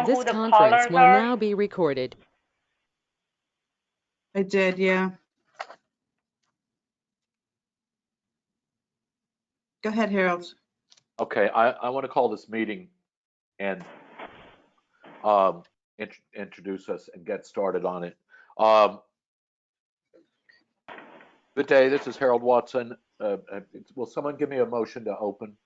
This who the conference callers will are? now be recorded. I did, yeah. Go ahead, Harold. Okay, I want to call this meeting and introduce us and get started on it. Good day, this is Harold Watson. Will someone give me a motion to open?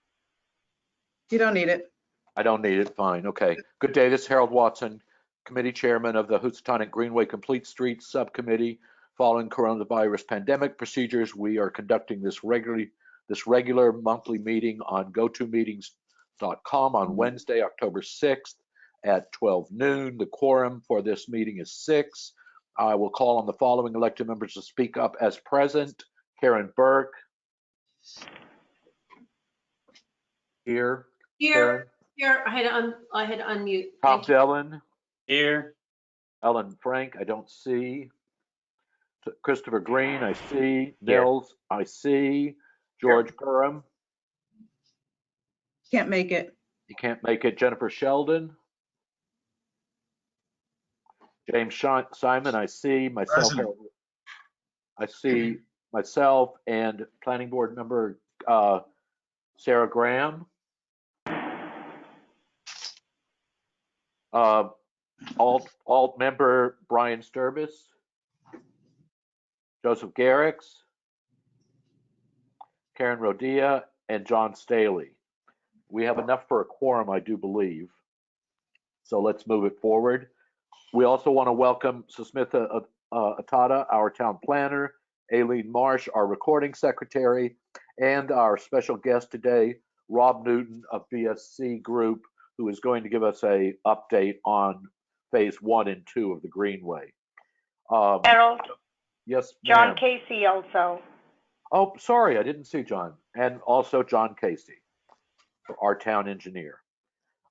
You don't need it. I don't need it, fine, okay. Good day, this is Harold Watson, Committee Chairman of the Housatonic Greenway Complete Streets Subcommittee. Following coronavirus pandemic procedures, we are conducting this regular monthly meeting on gotomeetings.com on Wednesday, October 6th at 12 noon. The quorum for this meeting is 6. I will call on the following elected members to speak up as present. Karen Burke. Here. Karen. Here. I had to unmute. Tom Dillon. Here. Ellen Frank, I don't see. Christopher Green, I see. Here. Nils, I see. George Durham. Can't make it. You can't make it. Jennifer Sheldon. James Simon, I see. Myself, Present. I see myself and planning board member Sarah Graham. Alt member Brian Sturbis. Joseph Garrix. Karen Rodia and John Staley. We have enough for a quorum, I do believe. So let's move it forward. We also want to welcome Susmitha Atada, our town planner, Aileen Marsh, our recording secretary, and our special guest today, Rob Newton of BSC Group, who is going to give us an update on phase 1 and 2 of the Greenway. Harold, Yes, John ma'am. Casey also. Oh, sorry, I didn't see John. And also John Casey, our town engineer.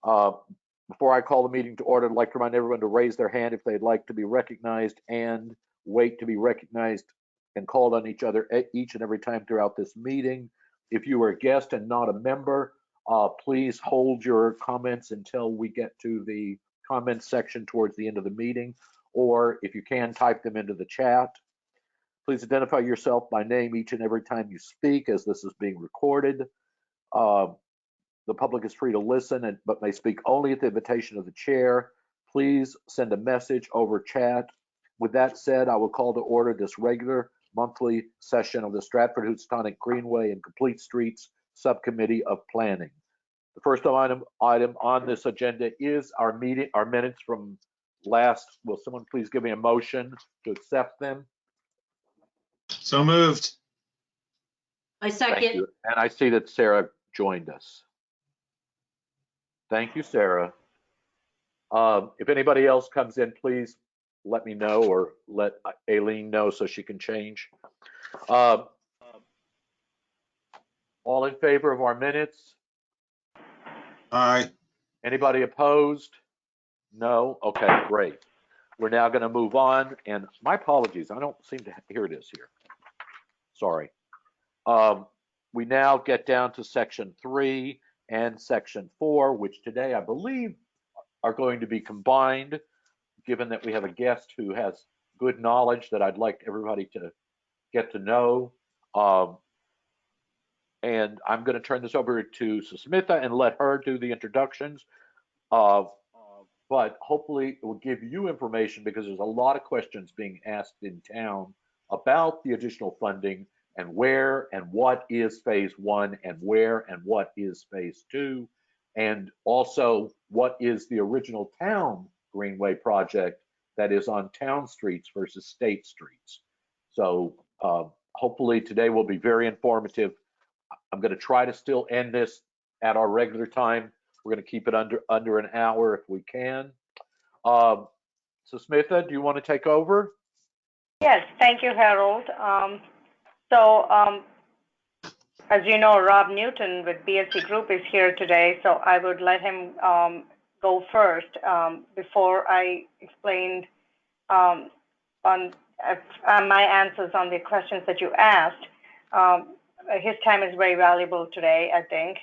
Before I call the meeting to order, I'd like to remind everyone to raise their hand if they'd like to be recognized and wait to be recognized and called on each and every time throughout this meeting. If you are a guest and not a member, please hold your comments until we get to the comments section towards the end of the meeting, or if you can, type them into the chat. Please identify yourself by name each and every time you speak, as this is being recorded. The public is free to listen, but may speak only at the invitation of the chair. Please send a message over chat. With that said, I will call to order this regular monthly session of the Stratford Housatonic Greenway and Complete Streets Subcommittee of Planning. The first item on this agenda is our minutes from last. Will someone please give me a motion to accept them? So moved. I Thank second. you. And I see that Sarah joined us. Thank you, Sarah. If anybody else comes in, please let me know or let Aileen know so she can change. All in favor of our minutes? Aye. Anybody opposed? No? Okay, great. We're now going to move on. And my apologies, I don't seem to hear it is here. Sorry. We now get down to section 3 and section 4, which today I believe are going to be combined, given that we have a guest who has good knowledge that I'd like everybody to get to know. And I'm going to turn this over to Susmitha and let her do the introductions. But hopefully it will give you information, because there's a lot of questions being asked in town about the additional funding and where and what is phase 1 and where and what is phase 2, and also what is the original town Greenway project that is on town streets versus state streets. So hopefully today will be very informative. I'm going to try to still end this at our regular time. We're going to keep it under an hour if we can. So Susmitha, do you want to take over? Yes, thank you, Harold. As you know, Rob Newton with BSC Group is here today, so I would let him go first before I explained on my answers on the questions that you asked. His time is very valuable today, I think.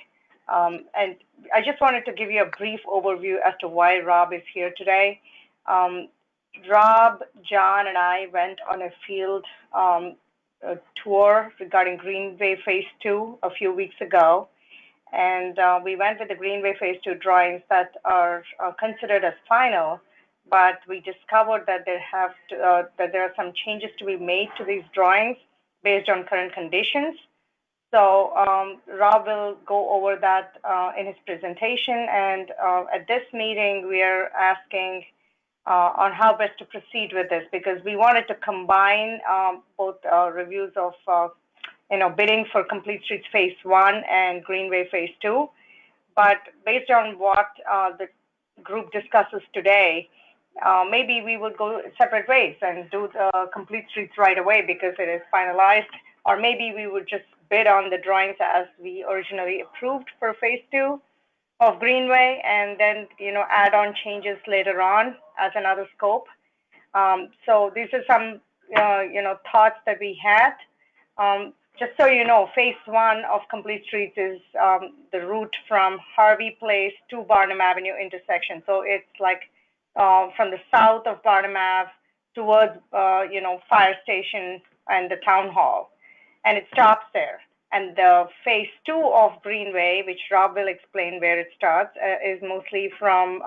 And I just wanted to give you a brief overview as to why Rob is here today. Rob, John, and I went on a field tour regarding Greenway Phase 2 a few weeks ago. And we went with the Greenway Phase 2 drawings that are considered as final, but we discovered that there are some changes to be made to these drawings based on current conditions. So Rob will go over that in his presentation, and at this meeting we are asking on how best to proceed with this, because we wanted to combine both reviews of bidding for Complete Streets Phase 1 and Greenway Phase 2. But based on what the group discusses today, maybe we would go separate ways and do the Complete Streets right away because it is finalized, or maybe we would just bid on the drawings as we originally approved for Phase 2 of Greenway, and then add on changes later on as another scope. So these are some thoughts that we had. Just so you know, Phase 1 of Complete Streets is the route from Harvey Place to Barnum Avenue intersection. So it's like from the south of Barnum Ave towards fire station and the town hall, and it stops there. And the Phase 2 of Greenway, which Rob will explain where it starts, is mostly from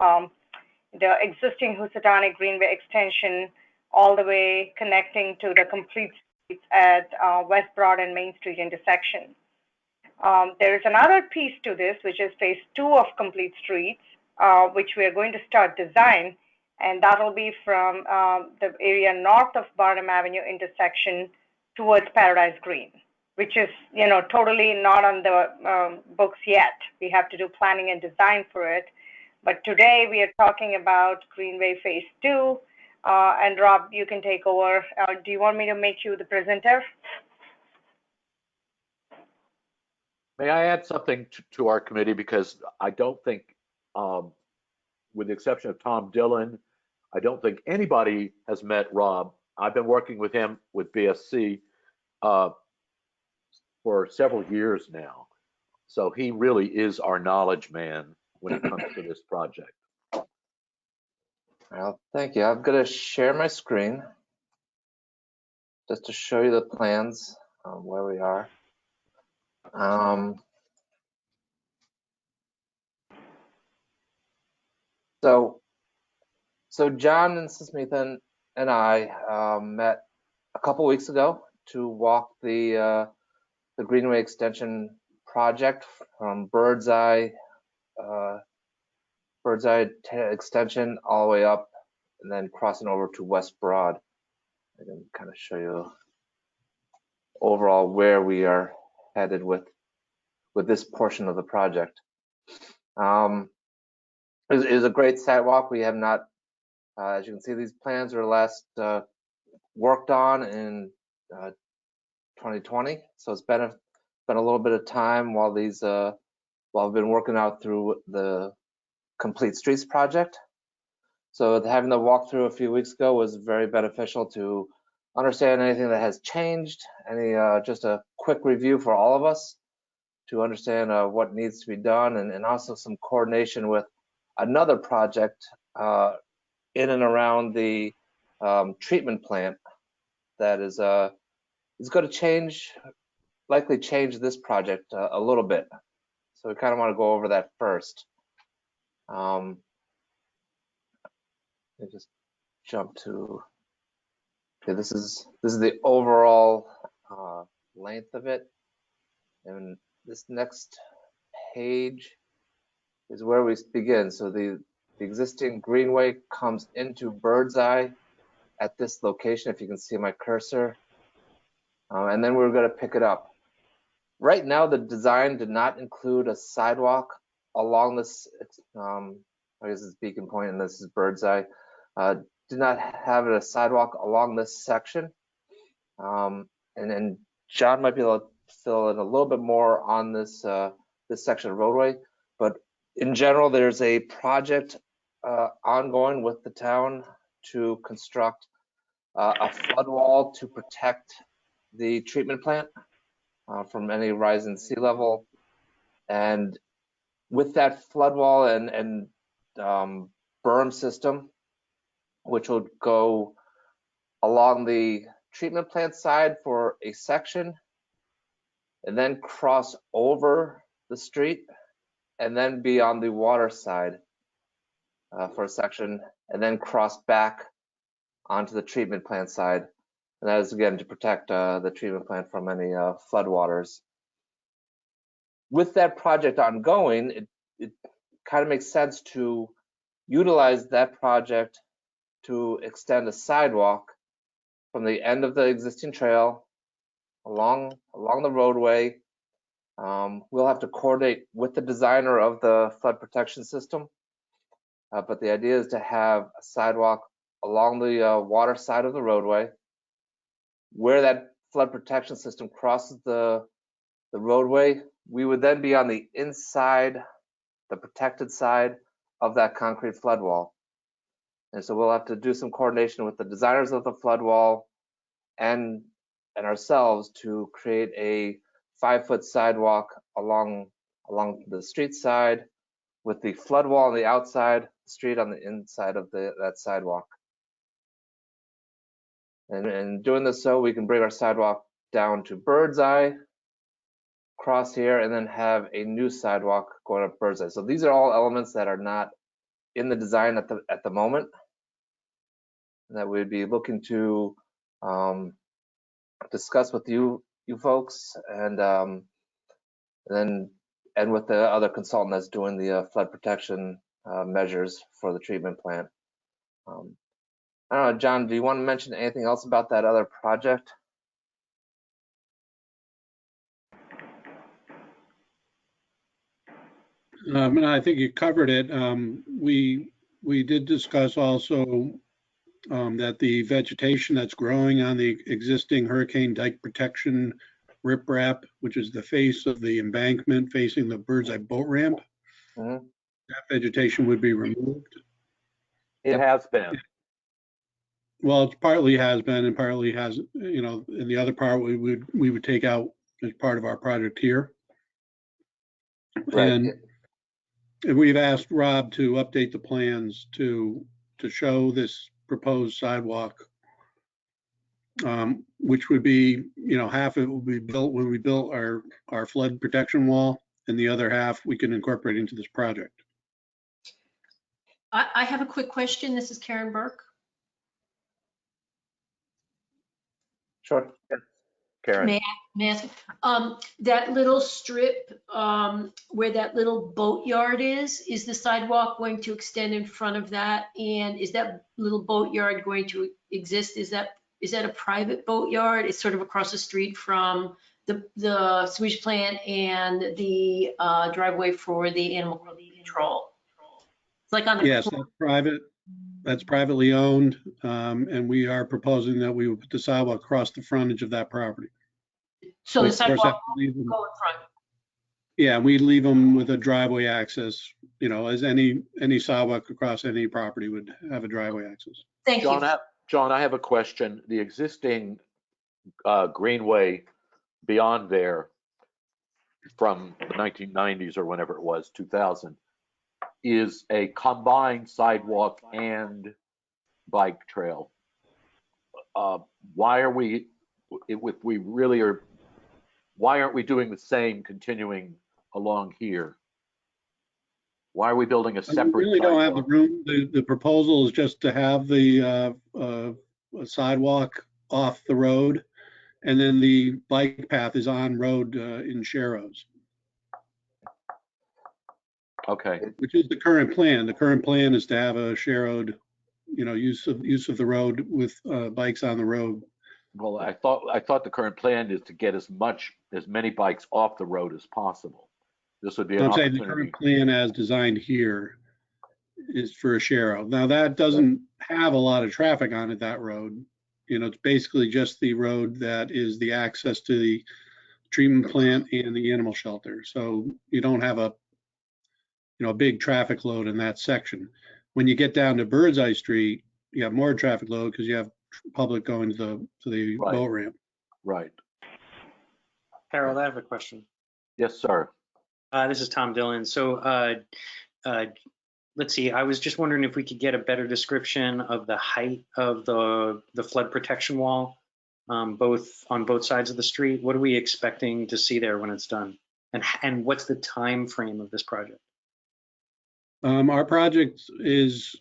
the existing Housatonic Greenway extension all the way connecting to the Complete Streets at West Broad and Main Street intersection. There is another piece to this, which is Phase 2 of Complete Streets, which we are going to start design, and that will be from the area north of Barnum Avenue intersection towards Paradise Green, which is totally not on the books yet. We have to do planning and design for it. But today we are talking about Greenway Phase 2. And Rob, you can take over. Do you want me to make you the presenter? May I add something to our committee? Because I don't think, with the exception of Tom Dillon, I don't think anybody has met Rob. I've been working with him with BSC for several years now. So he really is our knowledge man when it comes to this project. Well, thank you. I'm going to share my screen just to show you the plans where we are. So John and Smithan and I met a couple weeks ago to walk the Greenway Extension project from Birdseye Extension all the way up and then crossing over to West Broad. I can kind of show you overall where we are headed with this portion of the project. It was a great sidewalk. We have not, as you can see, these plans were last worked on in 2020. So it's been a little bit of time while I've been working out through the Complete Streets project. So having the walkthrough a few weeks ago was very beneficial to understand anything that has changed, just a quick review for all of us to understand what needs to be done, and also some coordination with another project in and around the treatment plant that is going to likely change this project a little bit. So we kind of want to go over that first. Let me just jump to, okay, this is the overall length of it. And this next page is where we begin. So the existing Greenway comes into Birdseye at this location, if you can see my cursor. And then we're going to pick it up. Right now, the design did not include a sidewalk along this, I guess it's Beacon Point and this is Birdseye. Did not have a sidewalk along this section. And then John might be able to fill in a little bit more on this section of roadway. But in general, there's a project ongoing with the town to construct a flood wall to protect the treatment plant from any rise in sea level. And with that flood wall and berm system, which would go along the treatment plant side for a section, and then cross over the street, and then be on the water side for a section, and then cross back onto the treatment plant side. And that is, again, to protect the treatment plant from any floodwaters. With that project ongoing, it kind of makes sense to utilize that project to extend a sidewalk from the end of the existing trail along the roadway. We'll have to coordinate with the designer of the flood protection system, but the idea is to have a sidewalk along the water side of the roadway. Where that flood protection system crosses the roadway, we would then be on the inside, the protected side of that concrete flood wall. And so we'll have to do some coordination with the designers of the flood wall and ourselves to create a 5-foot sidewalk along the street side, with the flood wall on the outside, street on the inside of that sidewalk. And doing this, so we can bring our sidewalk down to Birdseye, cross here, and then have a new sidewalk going up Birdseye. So these are all elements that are not in the design at the moment, that we'd be looking to discuss with you folks, and with the other consultant that's doing the flood protection measures for the treatment plant. I don't know, John, do you want to mention anything else about that other project? And I think you covered it. We did discuss also that the vegetation that's growing on the existing hurricane dike protection riprap, which is the face of the embankment facing the Birdseye boat ramp, Mhm. that vegetation would be removed. It has been. Well, it partly has been and partly has, and the other part we would take out as part of our project here. Right. And we've asked Rob to update the plans to show this proposed sidewalk, which would be, half of it will be built when we built our flood protection wall, and the other half we can incorporate into this project. I have a quick question. This is Karen Burke. Sure. Karen. May I ask, that little strip where that little boatyard is the sidewalk going to extend in front of that? And is that little boatyard going to exist? Is that a private boatyard? It's sort of across the street from the sewage plant and the driveway for the animal control. It's like on the Yes, that's privately owned, and we are proposing that we would put the sidewalk across the frontage of that property. So We, the of course, sidewalk have to leave them- will go in front. Yeah, we leave them with a driveway access, as any sidewalk across any property would have a driveway access. Thank you. John, I have a question. The existing Greenway beyond there from the 1990s or whenever it was, 2000, is a combined sidewalk and bike trail. Why are we, if we really are, why aren't we doing the same continuing along here? Why are we building a separate We really don't have the sidewalk? room. The proposal is just to have the sidewalk off the road, and then the bike path is on road in Sharrows, Okay, which is the current plan. The current plan is to have a Sharrowed, use of the road with bikes on the road. well, I thought the current plan is to get as many bikes off the road as possible. This would be an I'm saying the opportunity. current plan as designed here is for a Sharrow. Now, that doesn't have a lot of traffic on it, that road. It's basically just the road that is the access to the treatment plant and the animal shelter. So you don't have a big traffic load in that section. When you get down to Birdseye Street, you have more traffic load because you have public going to the Right. boat ramp. Right. Harold, I have a question. Yes, sir. This is Tom Dillon. So let's see, I was just wondering if we could get a better description of the height of the flood protection wall, on both sides of the street. What are we expecting to see there when it's done? And what's the time frame of this project? Our project is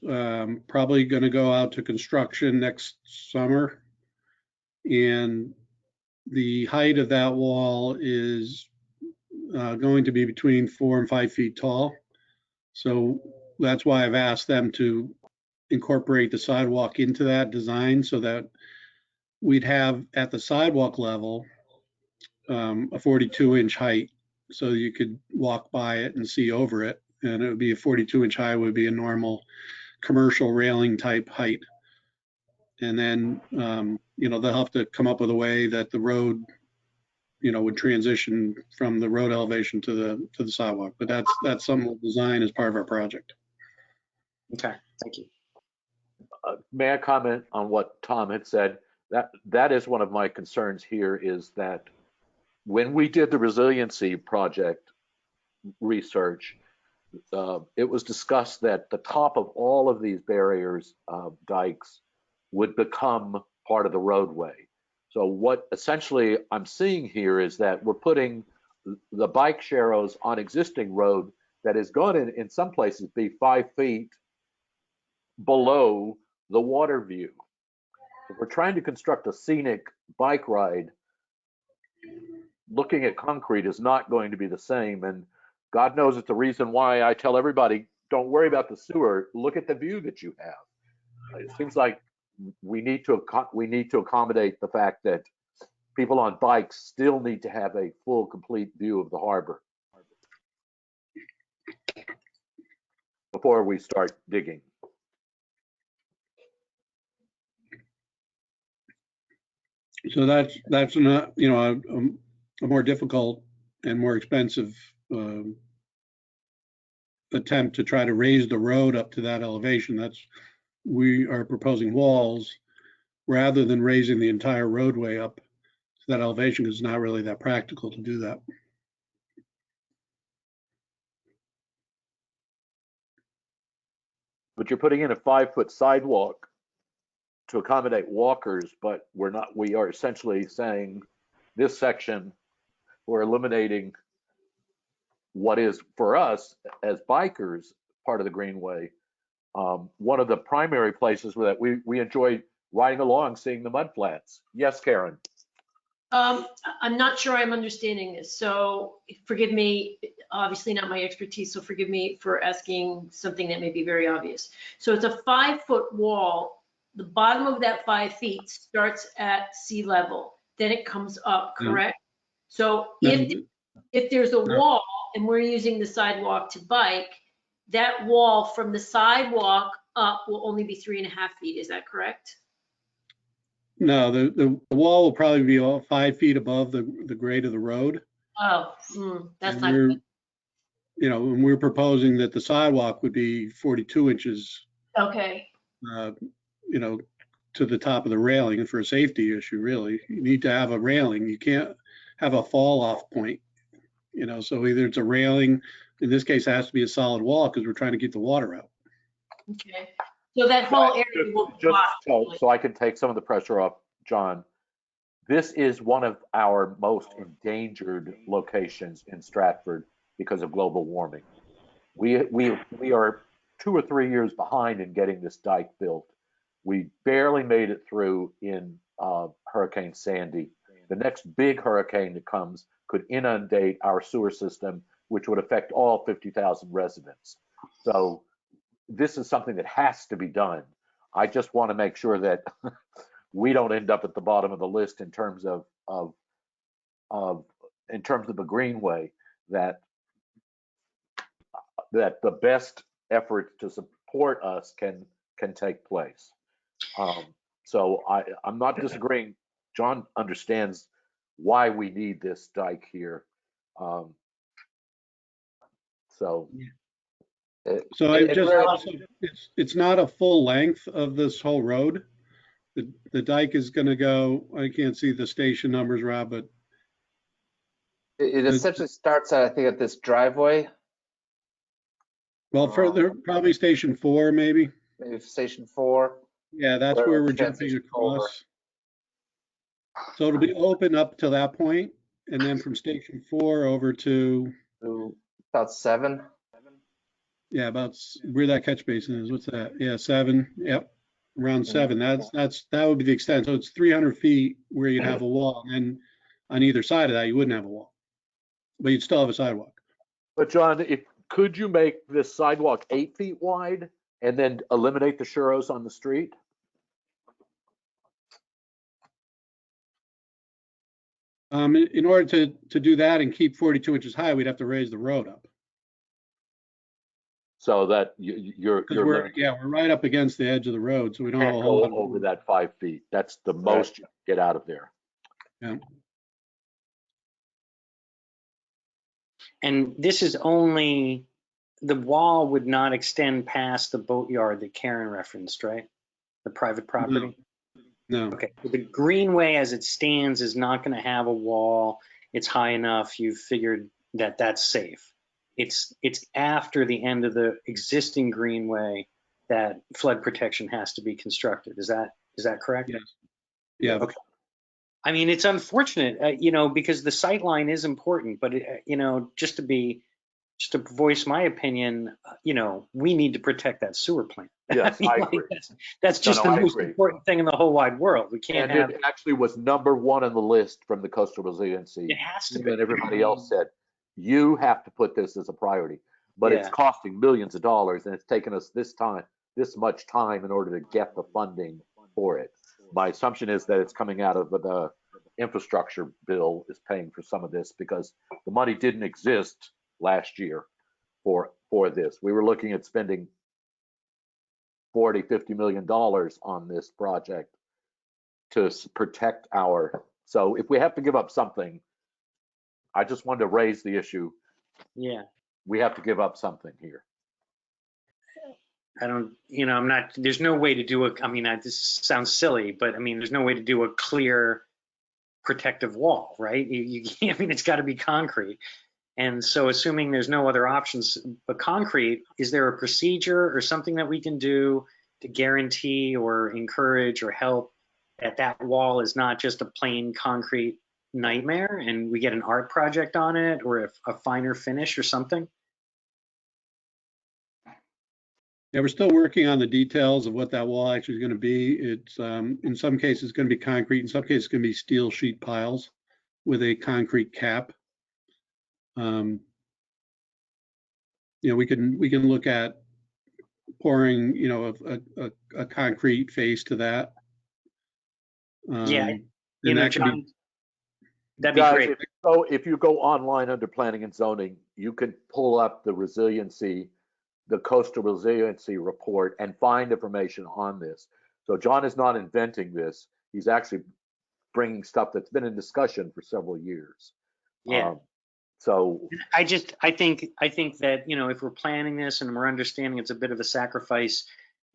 probably going to go out to construction next summer. And the height of that wall is going to be between 4 and 5 feet tall. So that's why I've asked them to incorporate the sidewalk into that design so that we'd have at the sidewalk level a 42-inch height. So you could walk by it and see over it. And it would be a 42-inch high would be a normal commercial railing type height. And then, they'll have to come up with a way that the road, would transition from the road elevation to the sidewalk. But that's something we'll design as part of our project. Okay, thank you. May I comment on what Tom had said? That is one of my concerns here, is that when we did the resiliency project research, it was discussed that the top of all of these barriers, dikes, would become part of the roadway. So what essentially I'm seeing here is that we're putting the bike sharrows on existing road that is going to, in some places, be 5 feet below the water view. If we're trying to construct a scenic bike ride, looking at concrete is not going to be the same. And God knows it's the reason why I tell everybody, don't worry about the sewer, look at the view that you have. It seems like we need to accommodate the fact that people on bikes still need to have a full, complete view of the harbor before we start digging. So that's not, a more difficult and more expensive attempt to try to raise the road up to that elevation. We are proposing walls rather than raising the entire roadway up to that elevation, because it's not really that practical to do that. But you're putting in a 5-foot sidewalk to accommodate walkers, but we are essentially saying this section, we're eliminating what is, for us as bikers, part of the Greenway. One of the primary places where that we enjoy riding along, seeing the mud flats. Yes, Karen. I'm not sure I'm understanding this, so forgive me, obviously not my expertise, so forgive me for asking something that may be very obvious. So it's a 5-foot wall. The bottom of that 5 feet starts at sea level, then it comes up, correct? So if there's a wall and we're using the sidewalk to bike, that wall from the sidewalk up will only be 3.5 feet, is that correct? No, the wall will probably be all 5 feet above the grade of the road. Oh, that's And not good. And we're proposing that the sidewalk would be 42 inches, Okay, to the top of the railing. And for a safety issue, really, you need to have a railing. You can't have a fall off point, so either it's a railing, in this case, it has to be a solid wall because we're trying to get the water out. okay. So that whole area will be blocked. So I can take some of the pressure off, John. This is one of our most endangered locations in Stratford because of global warming. We are 2 or 3 years behind in getting this dike built. We barely made it through in Hurricane Sandy. The next big hurricane that comes could inundate our sewer system, which would affect all 50,000 residents. So this is something that has to be done. I just want to make sure that we don't end up at the bottom of the list in terms of the Greenway, that the best effort to support us can take place. So I'm not disagreeing. John understands why we need this dike here. It's not a full length of this whole road. The dike is going to go, I can't see the station numbers, Rob, but It essentially starts at, I think, at this driveway, Well, further, probably station 4, maybe. maybe station 4. Yeah, that's Where where it we're jumping transitions over. across. So it'll be open up to that point, and then from station 4 over to, To about 7. yeah, about where that catch basin is. What's that? Yeah, 7. Yep, around 7. That would be the extent. So it's 300 feet where you'd have a wall, and on either side of that, you wouldn't have a wall, but you'd still have a sidewalk. But John, could you make this sidewalk 8 feet wide and then eliminate the churros on the street? In order to do that and keep 42 inches high, we'd have to raise the road up. So that you're 'Cause we're right up against the edge of the road, so we don't have a can't whole go lot of over room. that 5 feet. That's the most you can get out of there. And this is only, the wall would not extend past the boatyard that Karen referenced, right? The private property? No. Okay, the Greenway as it stands is not going to have a wall. It's high enough. You've figured that that's safe. It's after the end of the existing Greenway that flood protection has to be constructed. Is that correct? Yes. Yeah. Okay. I mean, it's unfortunate, because the sight line is important, but just to voice my opinion, we need to protect that sewer plant. Yes, I agree. That's just the most important thing in the whole wide world. We can't And have. it actually was number 1 on the list from the coastal resiliency. It has to Even be. everybody else said, you have to put this as a priority, but it's Yeah. costing millions of dollars, and it's taken us this much time in order to get the funding for it. My assumption is that it's coming out of the infrastructure bill is paying for some of this, because the money didn't exist last year for this. We were looking at spending $40-50 million on this project to protect so if we have to give up something, I just wanted to raise the issue. Yeah. We have to give up something here. I don't, there's no way to do it. I mean, this sounds silly, but I mean, there's no way to do a clear protective wall, right? It's got to be concrete. And so assuming there's no other options but concrete, is there a procedure or something that we can do to guarantee or encourage or help that wall is not just a plain concrete nightmare and we get an art project on it or a finer finish or something? Yeah, we're still working on the details of what that wall actually is going to be. It's in some cases going to be concrete, in some cases it's going to be steel sheet piles with a concrete cap. We can look at pouring, a concrete face to that. Yeah, John, that'd be Guys, great. if you go online under planning and zoning, you can pull up the coastal resiliency report and find information on this. So John is not inventing this. He's actually bringing stuff that's been in discussion for several years. Yeah. So I think that, if we're planning this and we're understanding it's a bit of a sacrifice,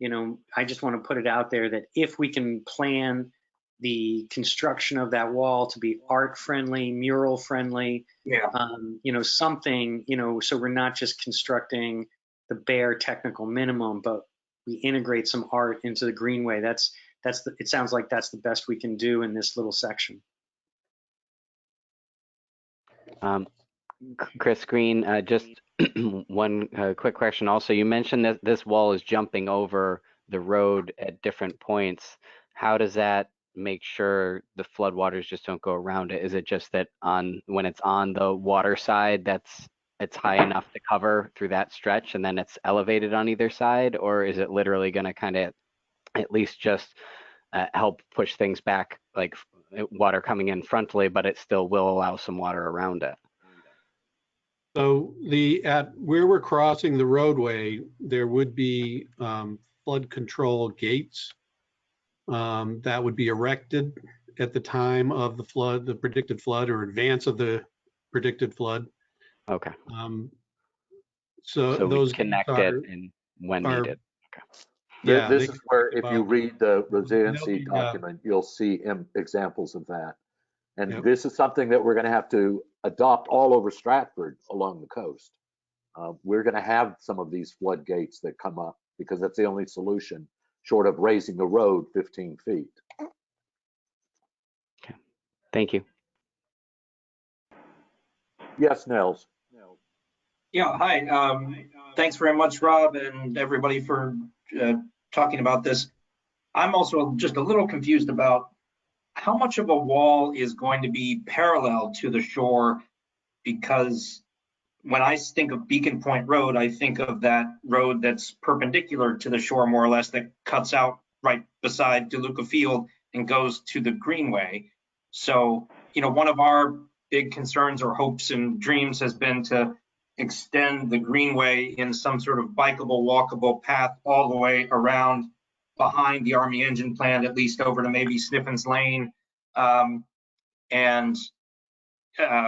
I just want to put it out there that if we can plan the construction of that wall to be art friendly, mural friendly, something, so we're not just constructing the bare technical minimum, but we integrate some art into the Greenway. It sounds like that's the best we can do in this little section. Chris Green, just one quick question. Also, you mentioned that this wall is jumping over the road at different points. How does that make sure the floodwaters just don't go around it? Is it just that when it's on the water side, it's high enough to cover through that stretch and then it's elevated on either side? Or is it literally going to kind of at least just help push things back, like water coming in frontally, but it still will allow some water around it? So at where we're crossing the roadway, there would be flood control gates that would be erected at the time of the flood, the predicted flood, or advance of the predicted flood. Okay. So those connect it and when needed. Okay. Yeah, this is where, if you read the resiliency be, document, you'll see examples of that. And Yep. this is something that we're going to have to adopt all over Stratford along the coast. We're going to have some of these floodgates that come up because that's the only solution short of raising the road 15 feet. Thank you. Yes, Nels. Yeah, hi. Thanks very much, Rob, and everybody for talking about this. I'm also just a little confused about how much of a wall is going to be parallel to the shore, because when I think of Beacon Point Road, I think of that road that's perpendicular to the shore, more or less, that cuts out right beside DeLuca Field and goes to the Greenway. So, you know, one of our big concerns or hopes and dreams has been to extend the Greenway in some sort of bikeable, walkable path all the way around behind the Army engine plant, at least over to maybe Sniffen's Lane, and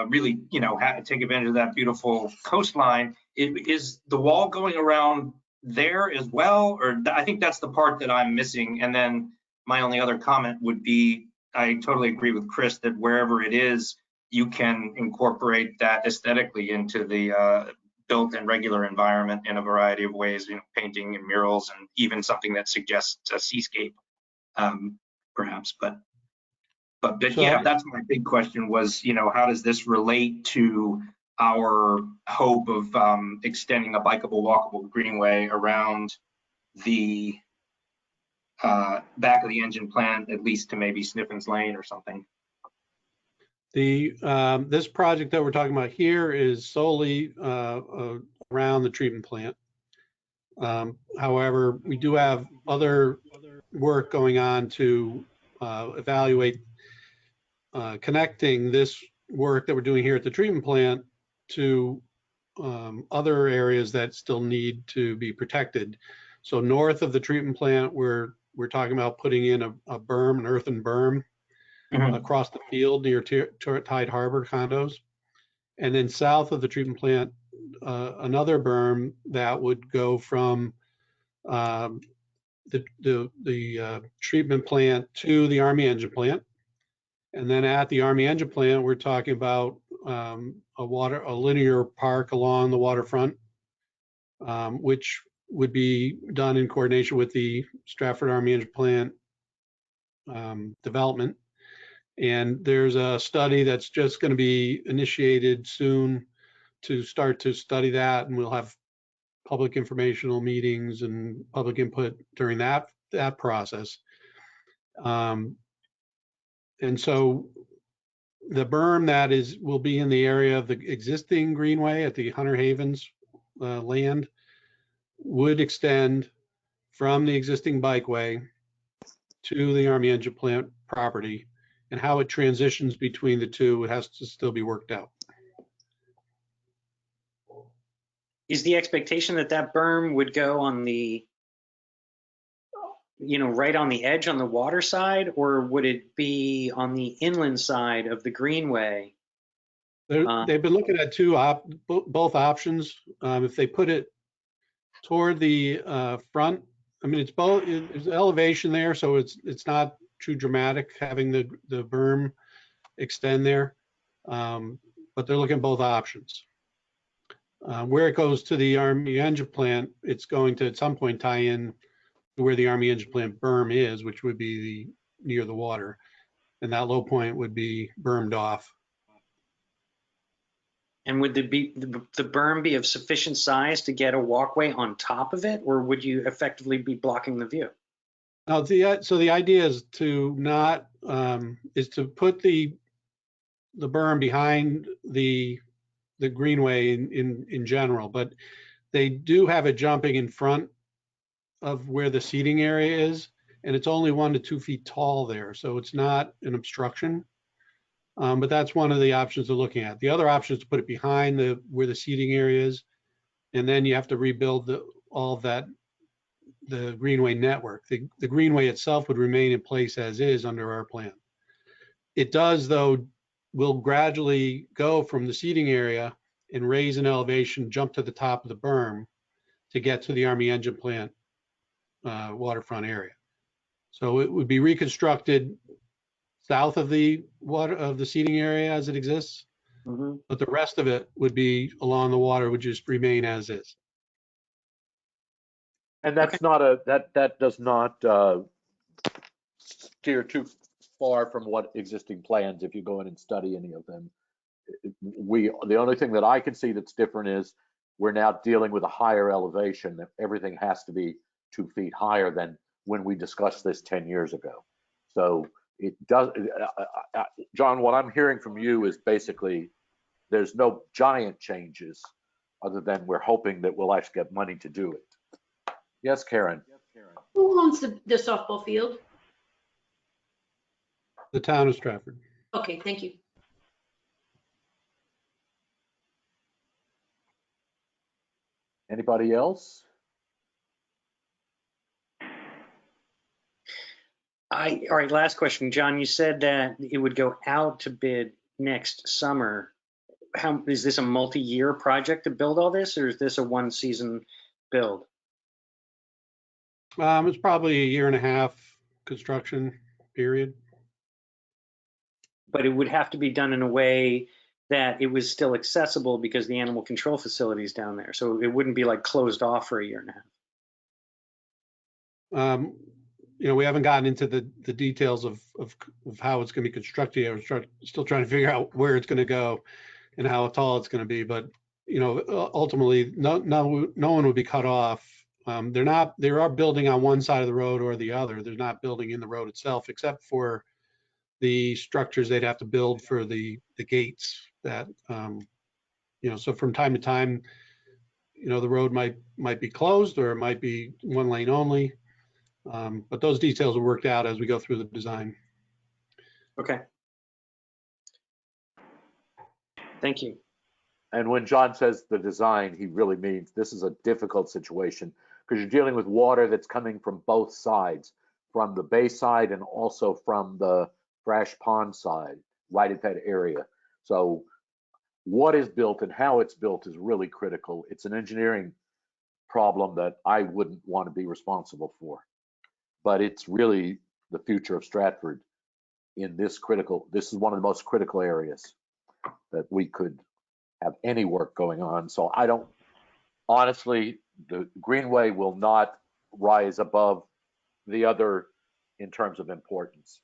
really, you know, take advantage of that beautiful coastline. Is the wall going around there as well? Or I think that's the part that I'm missing. And then my only other comment would be, I totally agree with Chris that wherever it is, you can incorporate that aesthetically into the built and regular environment in a variety of ways, you know, painting and murals, and even something that suggests a seascape, perhaps. But So- yeah, that's my big question was, you know, how does this relate to our hope of extending a bikeable, walkable greenway around the back of the engine plant, at least to maybe Sniffen's Lane or something? This project that we're talking about here is solely around the treatment plant. However, we do have other work going on to evaluate connecting this work that we're doing here at the treatment plant to other areas that still need to be protected. So north of the treatment plant, we're talking about putting in a berm, an earthen berm, across the field near Tide Harbor condos. And then south of the treatment plant, another berm that would go from the treatment plant to the Army engine plant. And then at the Army engine plant, we're talking about a linear park along the waterfront, which would be done in coordination with the Stratford Army engine plant development. And there's a study that's just going to be initiated soon to start to study that, and we'll have public informational meetings and public input during that process. And so the berm that will be in the area of the existing greenway at the Hunter Havens land would extend from the existing bikeway to the Army engine plant property. And how it transitions between the two, it has to still be worked out. Is the expectation that that berm would go on the, you know, right on the edge on the water side, or would it be on the inland side of the greenway? They've been looking at both options. If they put it toward the front, I mean, it's both. There's elevation there, so it's not too dramatic having the berm extend there, but they're looking at both options. Where it goes to the Army engine plant, it's going to at some point tie in to where the Army engine plant berm is, which would be near the water, and that low point would be bermed off. And would the berm be of sufficient size to get a walkway on top of it, or would you effectively be blocking the view? Now, so the idea is to not is to put the berm behind the greenway in general, but they do have it jumping in front of where the seating area is, and it's only 1 to 2 feet tall there, so it's not an obstruction. But that's one of the options they're looking at. The other option is to put it behind where the seating area is, and then you have to rebuild all of that, the greenway network. The greenway itself would remain in place as is under our plan. It does, though, will gradually go from the seating area and raise an elevation, jump to the top of the berm to get to the Army engine plant waterfront area. So it would be reconstructed south of the water, of the seating area as it exists. Mhm. But the rest of it would be along the water, would just remain as is. And that's not that does not steer too far from what existing plans, if you go in and study any of them. The only thing that I can see that's different is we're now dealing with a higher elevation. Everything has to be 2 feet higher than when we discussed this 10 years ago. So it does, John, what I'm hearing from you is basically there's no giant changes other than we're hoping that we'll actually get money to do it. Yes, Karen. Who owns the softball field? The town of Stratford. Okay, thank you. Anybody else? All right, last question. John, you said that it would go out to bid next summer. How, is this a multi-year project to build all this, or is this a one-season build? It's probably a 1.5 year construction period. But it would have to be done in a way that it was still accessible because the animal control facility is down there. So it wouldn't be like closed off for a 1.5 years. You know, we haven't gotten into the details of how it's going to be constructed yet. We're still trying to figure out where it's going to go and how tall it's going to be. But, you know, ultimately, no one would be cut off. They are building on one side of the road or the other. They're not building in the road itself, except for the structures they'd have to build for the gates that, you know, so from time to time, you know, the road might be closed or it might be 1 lane only. But those details are worked out as we go through the design. Okay. Thank you. And when John says the design, he really means this is a difficult situation because you're dealing with water that's coming from both sides, from the bay side and also from the Thrash Pond side, right at that area. So what is built and how it's built is really critical. It's an engineering problem that I wouldn't want to be responsible for, but it's really the future of Stratford in this is one of the most critical areas that we could have any work going on. So I don't, honestly, the Greenway will not rise above the other in terms of importance.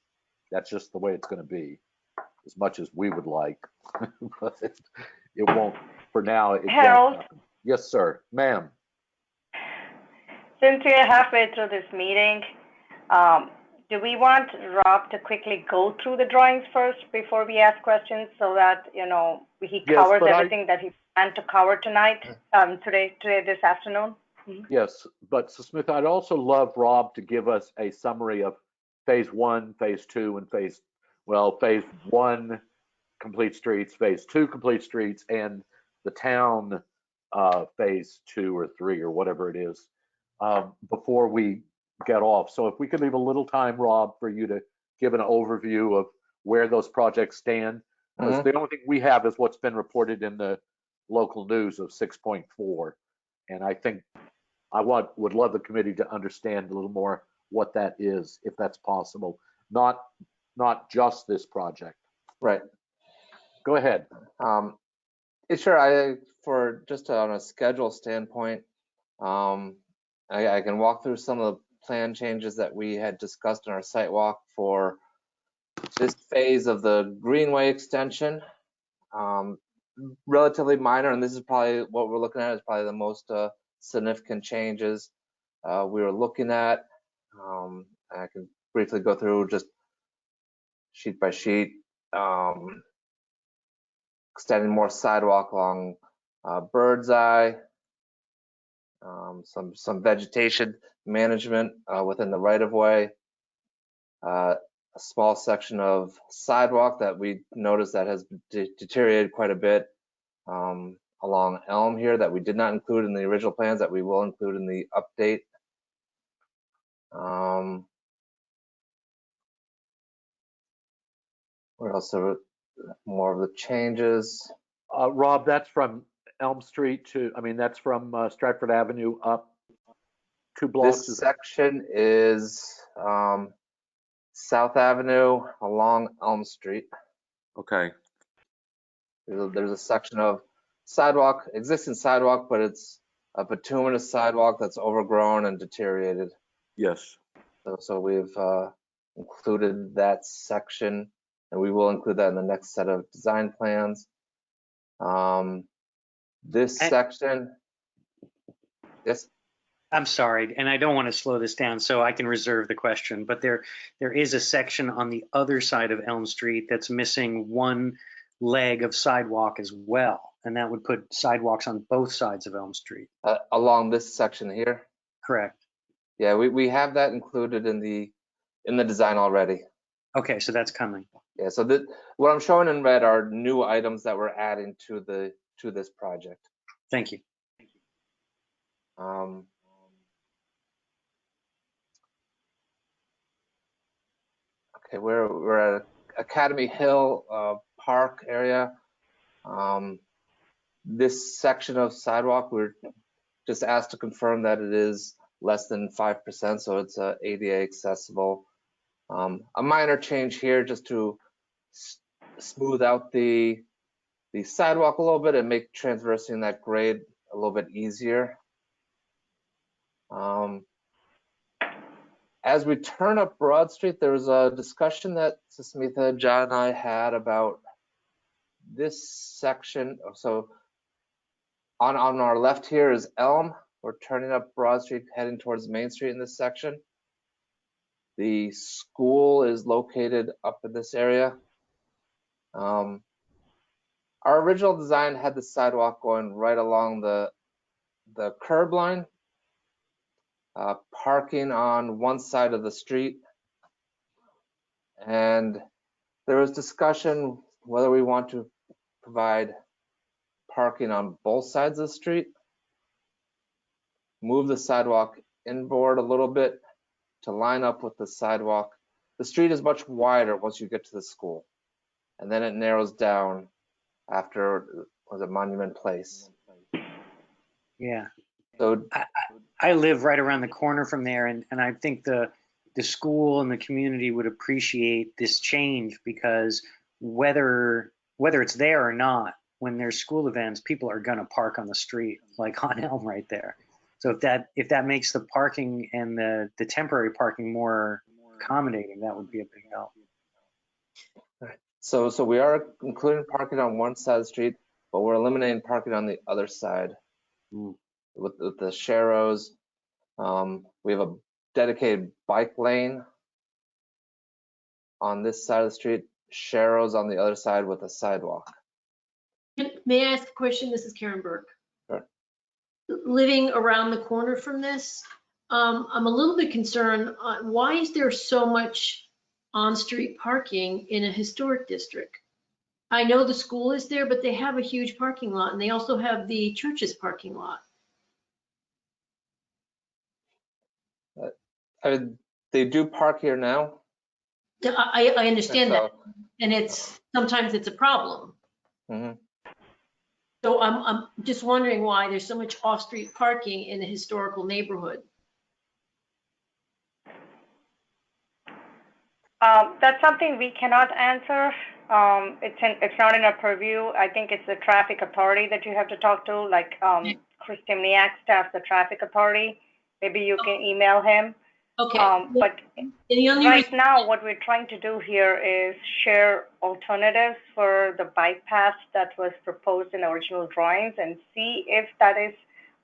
That's just the way it's going to be, as much as we would like. But it won't, for now, it Harold? won't happen. Yes, sir. Ma'am. Since we're halfway through this meeting, do we want Rob to quickly go through the drawings first before we ask questions so that, you know, he Yes, covers but everything that he planned to cover tonight, this afternoon? Yes, but so Smith, I'd also love Rob to give us a summary of phase 1, phase 2, and phase 1 complete streets, phase 2 complete streets, and the town phase 2 or 3 or whatever it is before we get off. So if we could leave a little time, Rob, for you to give an overview of where those projects stand. Because the only thing we have is what's been reported in the local news of 6.4. And I think would love the committee to understand a little more what that is, if that's possible. Not just this project. Right. Go ahead. Sure. For just on a schedule standpoint, I can walk through some of the plan changes that we had discussed in our site walk for this phase of the Greenway extension. Relatively minor, and this is probably what we're looking at is probably the most significant changes we were looking at. I can briefly go through just sheet by sheet. Extending more sidewalk along Birdseye, some vegetation management within the right-of-way, a small section of sidewalk that we noticed that has deteriorated quite a bit along Elm here that we did not include in the original plans that we will include in the update. Where else are more of the changes? Rob, that's from Elm Street that's from Stratford Avenue up 2 blocks. This section is South Avenue along Elm Street. Okay, There's a section of sidewalk, existing sidewalk, but it's a bituminous sidewalk that's overgrown and deteriorated. yes. So we've included that section, and we will include that in the next set of design plans. This section, yes, I'm sorry, and I don't want to slow this down, so I can reserve the question, but there is a section on the other side of Elm Street that's missing one leg of sidewalk as well, and that would put sidewalks on both sides of Elm Street. along this section here. Correct. Yeah, we have that included in the design already. Okay, so that's coming. Yeah, so what I'm showing in red are new items that we're adding to this project. Thank you. Okay, we're at Academy Hill Park area. This section of sidewalk, we're just asked to confirm that it is less than 5%, so it's ADA accessible. A minor change here just to smooth out the sidewalk a little bit and make traversing that grade a little bit easier. As we turn up Broad Street, there was a discussion that Susmitha, John, and I had about this section. So on our left here is Elm. We're turning up Broad Street, heading towards Main Street in this section. The school is located up in this area. Our original design had the sidewalk going right along the curb line. Parking on one side of the street, and there was discussion whether we want to provide parking on both sides of the street, move the sidewalk inboard a little bit to line up with the sidewalk. The street is much wider once you get to the school, and then it narrows down after Monument Place. Yeah. So I live right around the corner from there, and I think the school and the community would appreciate this change, because whether it's there or not, when there's school events, people are gonna park on the street, like on Elm right there. So if that makes the parking and the temporary parking more accommodating, that would be a big help. So we are including parking on one side of the street, but we're eliminating parking on the other side. With the sharrows. We have a dedicated bike lane on this side of the street, sharrows on the other side with a sidewalk. May I ask a question? This is Karen Burke. Sure. Living around the corner from this, I'm a little bit concerned. Why is there so much on-street parking in a historic district? I know the school is there, but they have a huge parking lot, and they also have the church's parking lot. They do park here now. I understand that, and sometimes it's a problem. Mhm. So I'm just wondering why there's so much off-street parking in a historical neighborhood. That's something we cannot answer. It's not in our purview. I think it's the traffic authority that you have to talk to, like Chris Timniak staffs the traffic authority. Maybe you can email him. Okay. But the only right reason, now, what we're trying to do here is share alternatives for the bike path that was proposed in the original drawings and see if that is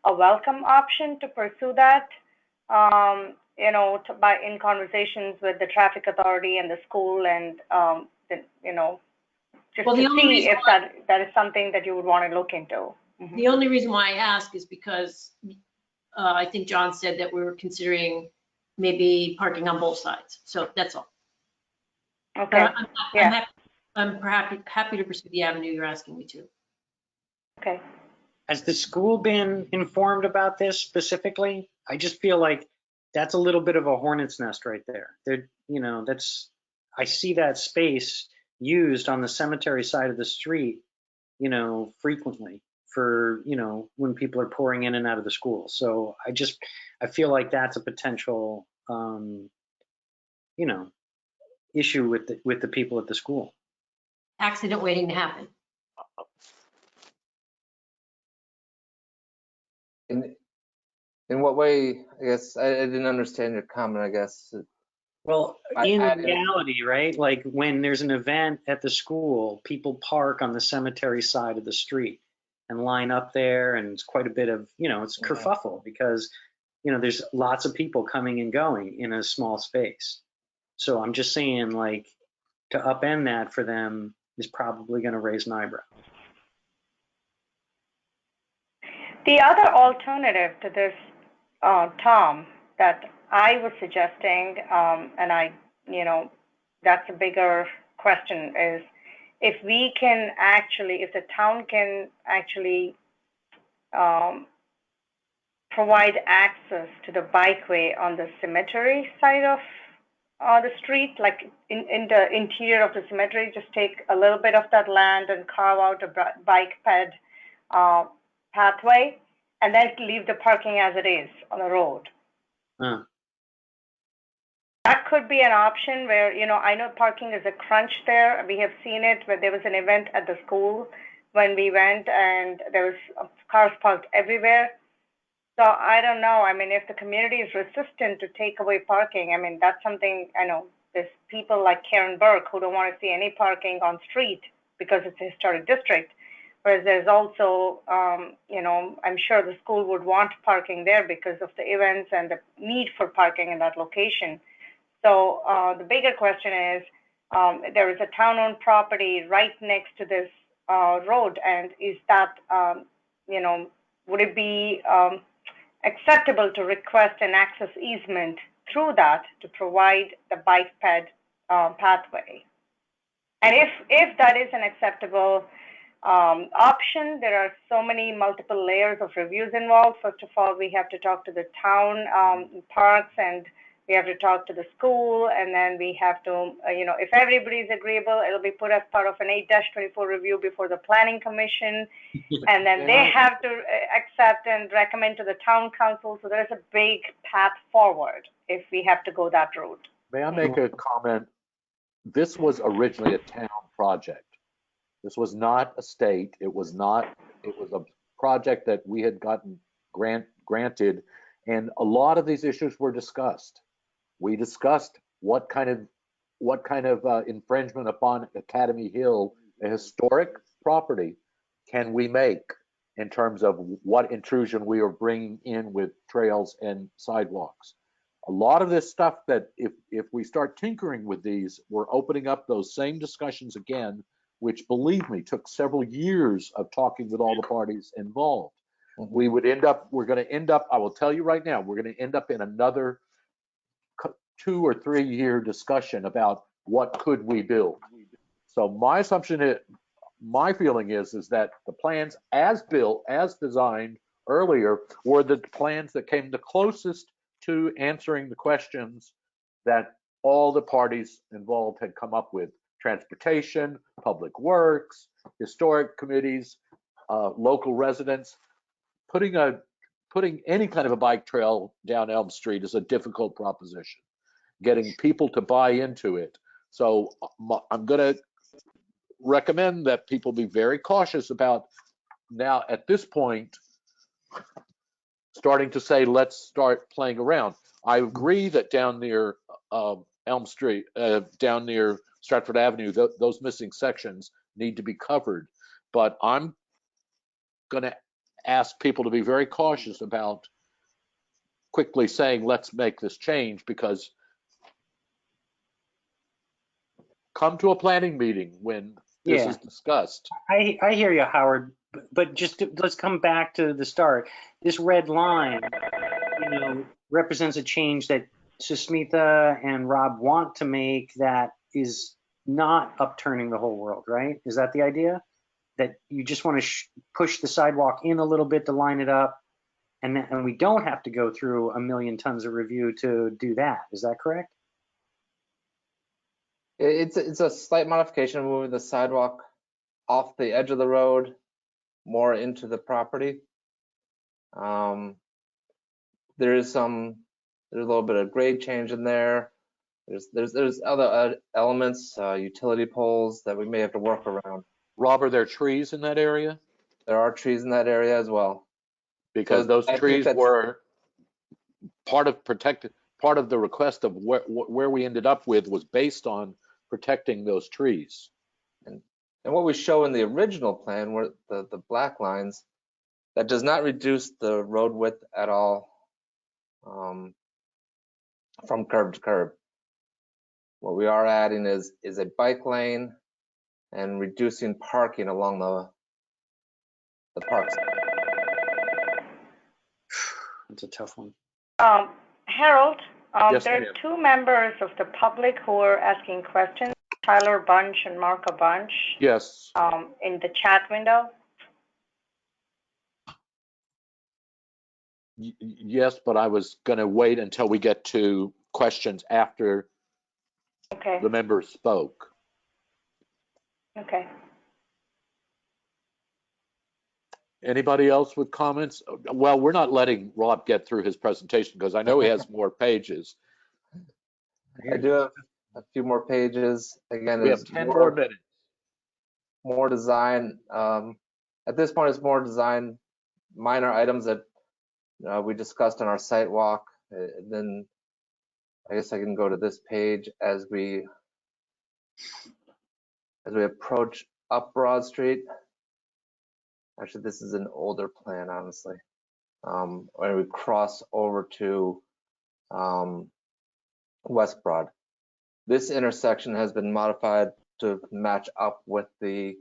a welcome option to pursue that. In conversations with the traffic authority and the school, and just Well, the to only see reason if that is something that you would want to look into. Mhm. the only reason why I ask is because I think John said that we were considering maybe parking on both sides. So that's all. Okay. I'm happy to pursue the avenue you're asking me to. Okay. Has the school been informed about this specifically? I just feel like that's a little bit of a hornet's nest right there. I see that space used on the cemetery side of the street, frequently for, when people are pouring in and out of the school. So I feel like that's a potential, issue with the people at the school. Accident waiting to happen. In what way? I guess I didn't understand your comment. I guess Well, I in added- reality, right? Like when there's an event at the school, people park on the cemetery side of the street and line up there, and it's quite a bit of, it's kerfuffle because, there's lots of people coming and going in a small space. So I'm just saying, like, to upend that for them is probably going to raise an eyebrow. The other alternative to this, Tom, that I was suggesting, and that's a bigger question, is if we can actually, if the town can actually provide access to the bikeway on the cemetery side of the street, like in the interior of the cemetery, just take a little bit of that land and carve out a bike ped pathway, and then leave the parking as it is on the road. That could be an option where, I know parking is a crunch there. We have seen it where there was an event at the school when we went, and there was cars parked everywhere. So I don't know. I mean, if the community is resistant to take away parking, I mean, that's something, I know there's people like Karen Burke who don't want to see any parking on street because it's a historic district. Whereas there's also, I'm sure the school would want parking there because of the events and the need for parking in that location. So the bigger question is, there is a town-owned property right next to this road, and is that, would it be acceptable to request an access easement through that to provide the bike ped pathway? And if that is an acceptable option, there are so many multiple layers of reviews involved. First of all, we have to talk to the town parks, and we have to talk to the school, and then we have to, if everybody's agreeable, it'll be put as part of an 8-24 review before the planning commission, and then they have to accept and recommend to the town council. So there's a big path forward if we have to go that route. May I make a comment? This was originally a town project. This was not a state. It was a project that we had gotten granted, and a lot of these issues were discussed. We discussed what kind of infringement upon Academy Hill, a historic property, can we make in terms of what intrusion we are bringing in with trails and sidewalks. A lot of this stuff that if we start tinkering with these, we're opening up those same discussions again, which, believe me, took several years of talking with all the parties involved. We're going to end up, I will tell you right now, we're going to end up in another 2 or 3 year discussion about what could we build. So my assumption is, my feeling is that the plans as built, as designed earlier, were the plans that came the closest to answering the questions that all the parties involved had come up with: transportation, public works, historic committees, local residents. Putting any kind of a bike trail down Elm Street is a difficult proposition. Getting people to buy into it. So I'm going to recommend that people be very cautious about now at this point starting to say, let's start playing around. I agree that down near Elm Street, down near Stratford Avenue, those missing sections need to be covered. But I'm going to ask people to be very cautious about quickly saying, let's make this change, because come to a planning meeting when this is discussed. I hear you, Howard, but let's come back to the start. This red line, represents a change that Susmita and Rob want to make that is not upturning the whole world, right? Is that the idea? That you just want to push the sidewalk in a little bit to line it up, and we don't have to go through a million tons of review to do that. Is that correct? It's a slight modification, moving the sidewalk off the edge of the road more into the property. There's a little bit of grade change in there. There's other elements, utility poles that we may have to work around. Rob, are there trees in that area? There are trees in that area as well. Because So those I think trees that's- were part of the request of where we ended up with was based on protecting those trees. And what we show in the original plan were the black lines, that does not reduce the road width at all from curb to curb. What we are adding is a bike lane and reducing parking along the parks. It's a tough one. Harold, Yes, there ma'am. are two members of the public who are asking questions, Tyler Bunch and Marka Bunch, Yes. in the chat window. Yes, but I was going to wait until we get to questions after Okay, the members spoke. okay. Anybody else with comments? Well, we're not letting Rob get through his presentation because I know he has more pages. I do have a few more pages. Again, We have it's 10 more minutes. more design. At this point, it's more design, minor items that we discussed on our site walk. Then I guess I can go to this page as we approach up Broad Street. Actually, this is an older plan, honestly. When we cross over to West Broad. This intersection has been modified to match up with the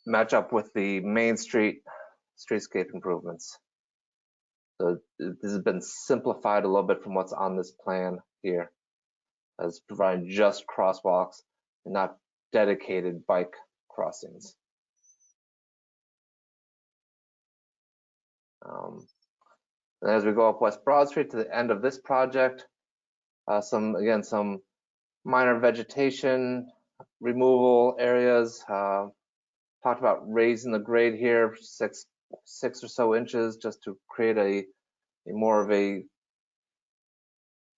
Main Street streetscape improvements. So this has been simplified a little bit from what's on this plan here, as providing just crosswalks and not dedicated bike crossings. And as we go up West Broad Street to the end of this project, some minor vegetation removal areas. Talked about raising the grade here six or so inches just to create a more of a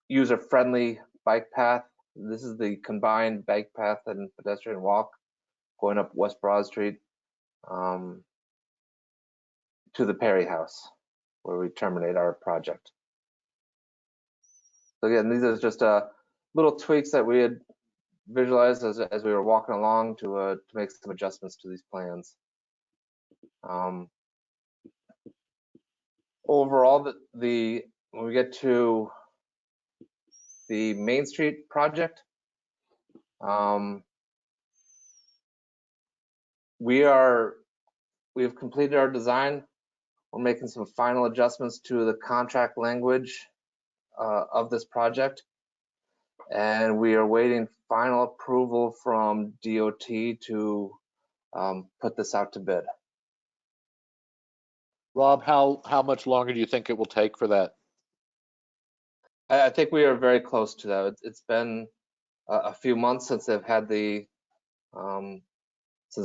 user-friendly bike path. This is the combined bike path and pedestrian walk going up West Broad Street to the Perry House, where we terminate our project. So again, these are just little tweaks that we had visualized as we were walking along to make some adjustments to these plans. Overall, when we get to the Main Street project, we have completed our design. We're making some final adjustments to the contract language of this project, and we are waiting final approval from DOT to put this out to bid. Rob, how much longer do you think it will take for that? I think we are very close to that. It's been a few months since they've had since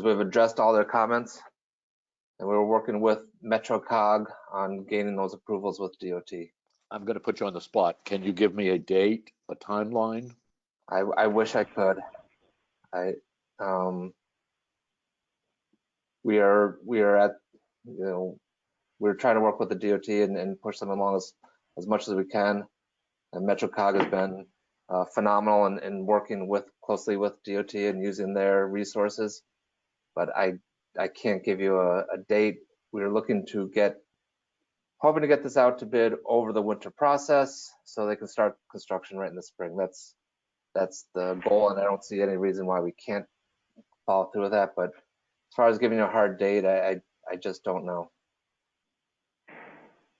we've addressed all their comments, and we were working with MetroCog on gaining those approvals with DOT. I'm going to put you on the spot. Can you give me a date, a timeline? I wish I could. We are at, we're trying to work with the DOT and push them along as much as we can. And MetroCog has been phenomenal in working closely with DOT and using their resources. But I can't give you a date. We're hoping to get this out to bid over the winter process so they can start construction right in the spring. That's the goal, and I don't see any reason why we can't follow through with that. But as far as giving you a hard date, I just don't know.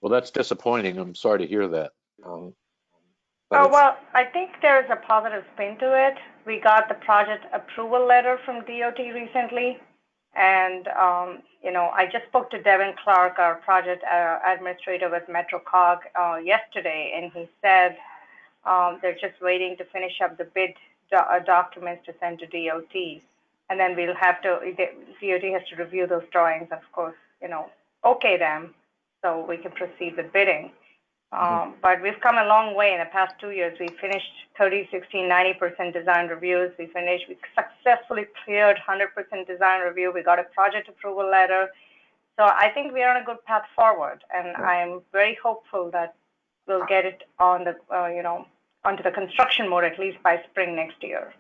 Well, that's disappointing. I'm sorry to hear that. Well, I think there's a positive spin to it. We got the project approval letter from DOT recently. And, I just spoke to Devin Clark, our project administrator with MetroCog yesterday, and he said they're just waiting to finish up the bid documents to send to DOT. And then DOT has to review those drawings, of course, okay them, so we can proceed with bidding. But we've come a long way in the past 2 years. We finished 30, 60, 90% design reviews. We successfully cleared 100% design review. We got a project approval letter. So I think we are on a good path forward, and I'm very hopeful that we'll get it on the, onto the construction mode at least by spring next year.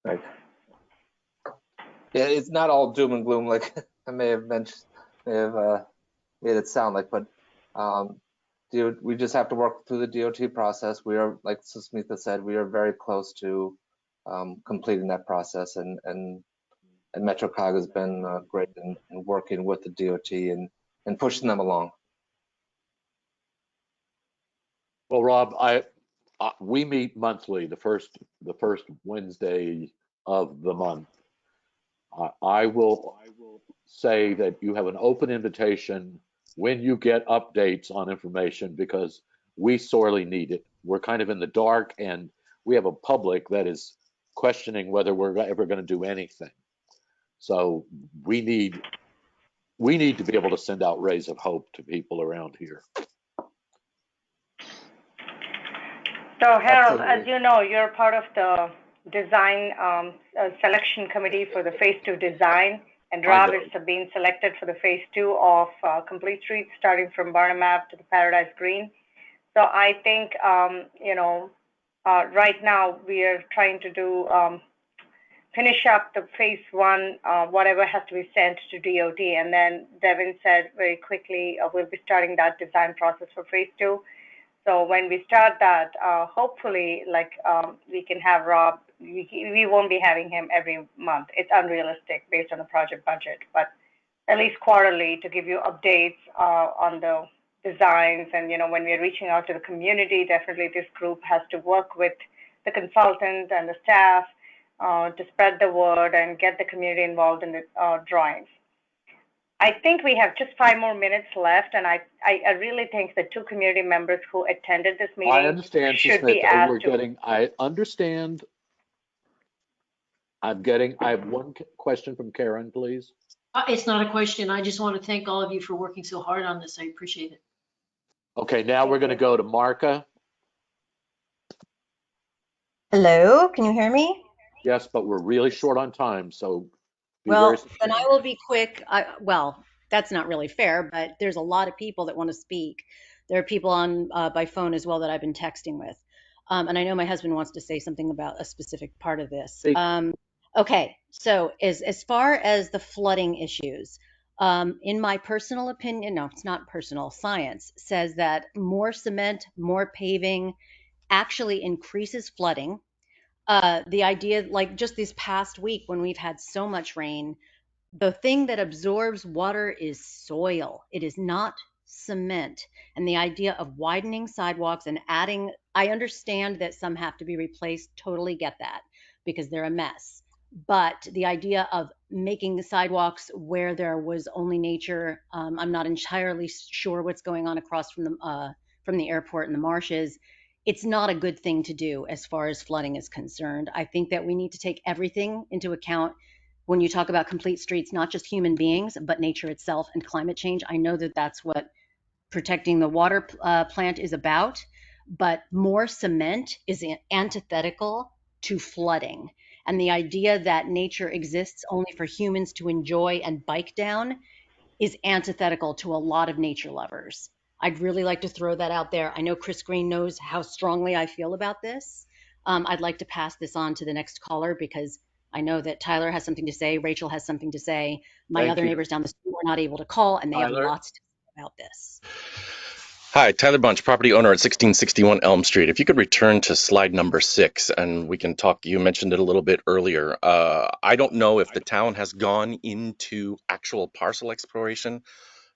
Right. Yeah, it's not all doom and gloom like I may have made it sound like, but we just have to work through the DOT process. We are, like Susmitha said, we are very close to completing that process, and MetroCog has been great in working with the DOT and pushing them along. Well, Rob, we meet monthly, the first Wednesday of the month. I will say that you have an open invitation when you get updates on information, because we sorely need it. We're kind of in the dark, and we have a public that is questioning whether we're ever going to do anything. So we need to be able to send out rays of hope to people around here. So Harold, Absolutely. as you know, you're part of the design selection committee for the phase 2 design, and Rob is being selected for the phase 2 of Complete Streets, starting from Barnum Ave to the Paradise Green. So I think, right now we are trying to do, finish up the phase 1, whatever has to be sent to DOT. And then Devin said very quickly, we'll be starting that design process for phase 2. So when we start that, hopefully, we can have Rob. We won't be having him every month. It's unrealistic based on the project budget, but at least quarterly to give you updates on the designs. And, when we're reaching out to the community, definitely this group has to work with the consultants and the staff to spread the word and get the community involved in the drawings. I think we have just 5 more minutes left, and I really think the 2 community members who attended this meeting I understand, should be asked to. I understand. I have one question from Karen, please. It's not a question. I just want to thank all of you for working so hard on this. I appreciate it. Okay, now we're going to go to Marka. Hello, can you hear me? Yes, but we're really short on time, so be Well, very then I will be quick. Well, that's not really fair, but there's a lot of people that want to speak. There are people on by phone as well that I've been texting with. And I know my husband wants to say something about a specific part of this. Okay, so as far as the flooding issues, in my personal opinion, no, it's not personal, science says that more cement, more paving actually increases flooding. The idea, like just this past week when we've had so much rain, the thing that absorbs water is soil. It is not cement. And the idea of widening sidewalks and adding, I understand that some have to be replaced, totally get that, because they're a mess. But the idea of making the sidewalks where there was only nature, I'm not entirely sure what's going on across from the airport and the marshes. It's not a good thing to do as far as flooding is concerned. I think that we need to take everything into account when you talk about complete streets, not just human beings, but nature itself and climate change. I know that that's what protecting the water plant is about, but more cement is antithetical to flooding. And the idea that nature exists only for humans to enjoy and bike down is antithetical to a lot of nature lovers. I'd really like to throw that out there. I know Chris Green knows how strongly I feel about this. I'd like to pass this on to the next caller because I know that Tyler has something to say, Rachel has something to say. My other neighbors down the street were not able to call, and they have lots to say about this. Hi, Tyler Bunch, property owner at 1661 Elm Street. If you could return to slide number 6 and we can talk, you mentioned it a little bit earlier. I don't know if the town has gone into actual parcel exploration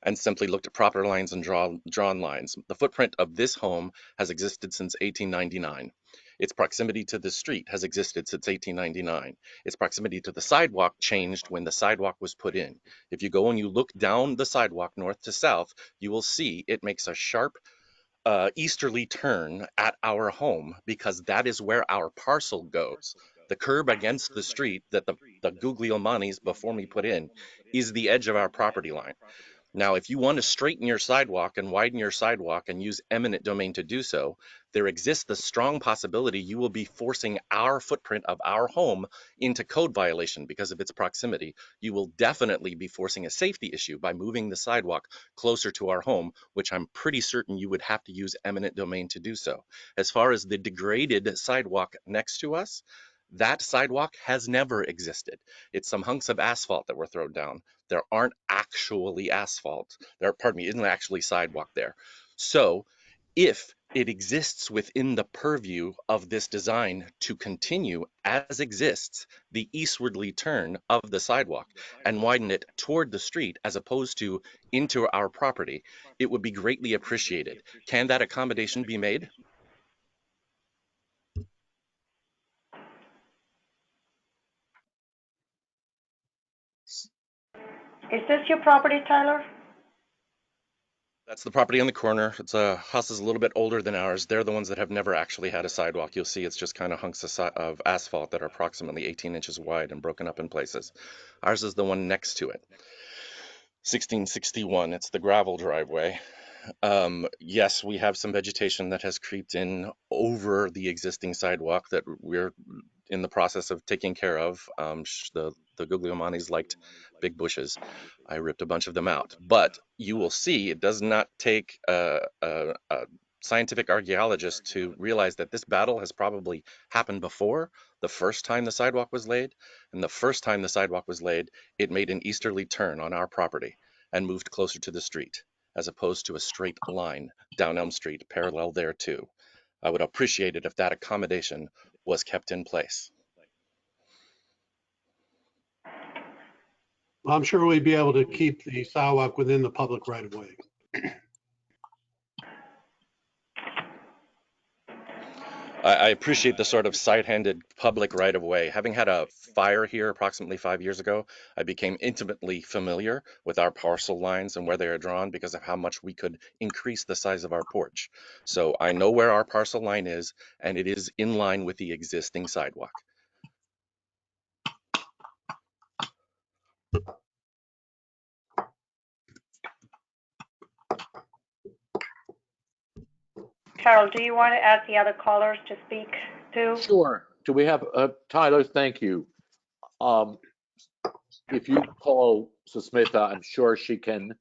and simply looked at property lines and drawn lines. The footprint of this home has existed since 1899. Its proximity to the street has existed since 1899. Its proximity to the sidewalk changed when the sidewalk was put in. If you go and you look down the sidewalk north to south, you will see it makes a sharp easterly turn at our home because that is where our parcel goes. The curb against the street that the Guglielmanis before me put in is the edge of our property line. Now, if you want to straighten your sidewalk and widen your sidewalk and use eminent domain to do so, there exists the strong possibility you will be forcing our footprint of our home into code violation because of its proximity. You will definitely be forcing a safety issue by moving the sidewalk closer to our home, which I'm pretty certain you would have to use eminent domain to do so. As far as the degraded sidewalk next to us, that sidewalk has never existed. It's some hunks of asphalt that were thrown down. There aren't actually asphalt. Pardon me, isn't actually sidewalk there. So if it exists within the purview of this design to continue as exists the eastwardly turn of the sidewalk and widen it toward the street as opposed to into our property, it would be greatly appreciated. Can that accommodation be made? Is this your property, Tyler? That's the property on the corner. It's a house is a little bit older than ours. They're the ones that have never actually had a sidewalk. You'll see it's just kind of hunks of asphalt that are approximately 18 inches wide and broken up in places. Ours is the one next to it. 1661. It's the gravel driveway. Yes, we have some vegetation that has creeped in over the existing sidewalk that we're in the process of taking care of. The Guglielmonis liked big bushes. I ripped a bunch of them out. But you will see it does not take a scientific archaeologist to realize that this battle has probably happened before the first time the sidewalk was laid. And the first time the sidewalk was laid, it made an easterly turn on our property and moved closer to the street, as opposed to a straight line down Elm Street, parallel there too. I would appreciate it if that accommodation was kept in place. I'm sure we'd be able to keep the sidewalk within the public right of way. I appreciate the sort of side-handed public right-of-way. Having had a fire here approximately 5 years ago, I became intimately familiar with our parcel lines and where they are drawn because of how much we could increase the size of our porch. So I know where our parcel line is, and it is in line with the existing sidewalk. Carol, do you want to ask the other callers to speak too? Sure. Do we have, Tyler, thank you. If you call Susmitha, I'm sure she can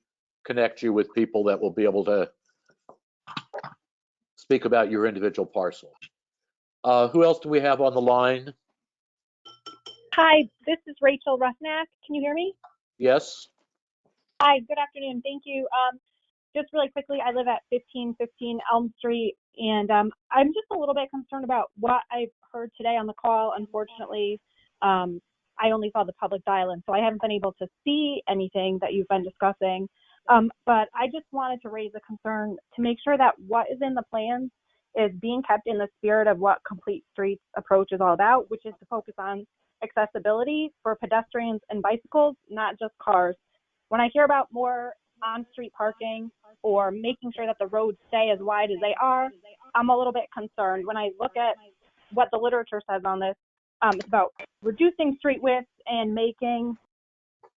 connect you with people that will be able to speak about your individual parcel. Who else do we have on the line? Hi, this is Rachel Rusnak. Can you hear me? Yes. Hi, good afternoon. Thank you. Just really quickly, I live at 1515 Elm Street, and I'm just a little bit concerned about what I've heard today on the call. Unfortunately, I only saw the public dial-in, so I haven't been able to see anything that you've been discussing. But I just wanted to raise a concern to make sure that what is in the plans is being kept in the spirit of what Complete Streets approach is all about, which is to focus on accessibility for pedestrians and bicycles, not just cars. When I hear about more on-street parking or making sure that the roads stay as wide as they are, I'm a little bit concerned. When I look at what the literature says on this, it's about reducing street width and making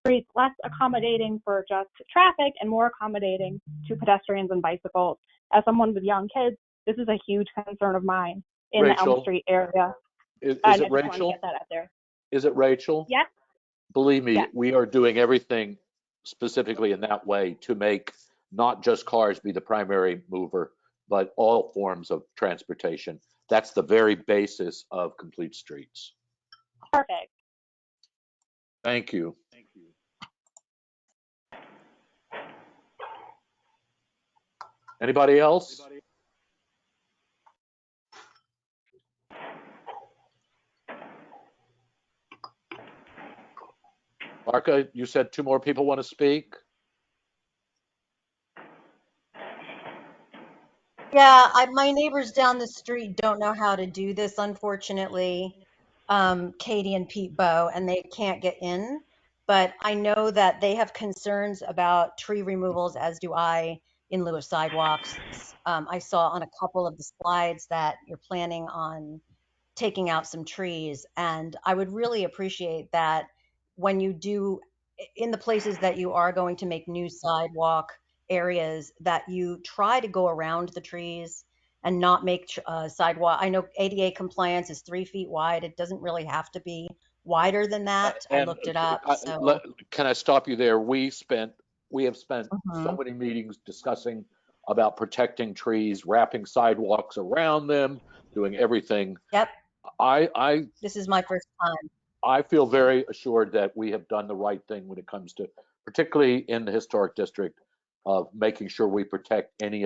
streets less accommodating for just traffic and more accommodating to pedestrians and bicycles. As someone with young kids, this is a huge concern of mine in the Elm Street area. Is I it just want to Rachel? get that out there. Is it Rachel? Yes. Believe me, Yes. we are doing everything specifically in that way to make not just cars be the primary mover, but all forms of transportation. That's the very basis of Complete Streets. Perfect. Thank you. Anybody else? Marka, you said two more people want to speak? Yeah, my neighbors down the street don't know how to do this, unfortunately. Katie and Pete Bow, and they can't get in. But I know that they have concerns about tree removals, as do I, in lieu of sidewalks. I saw on a couple of the slides that you're planning on taking out some trees, and I would really appreciate that when you do in the places that you are going to make new sidewalk areas, that you try to go around the trees and not make sidewalk. I know ADA compliance is 3 feet wide. It doesn't really have to be wider than that. I And looked it up, so. can I stop you there? We have spent so Mhm. many meetings discussing about protecting trees, wrapping sidewalks around them, doing everything. Yep, I this is my first time. I feel very assured that we have done the right thing when it comes to, particularly in the historic district, of making sure we protect any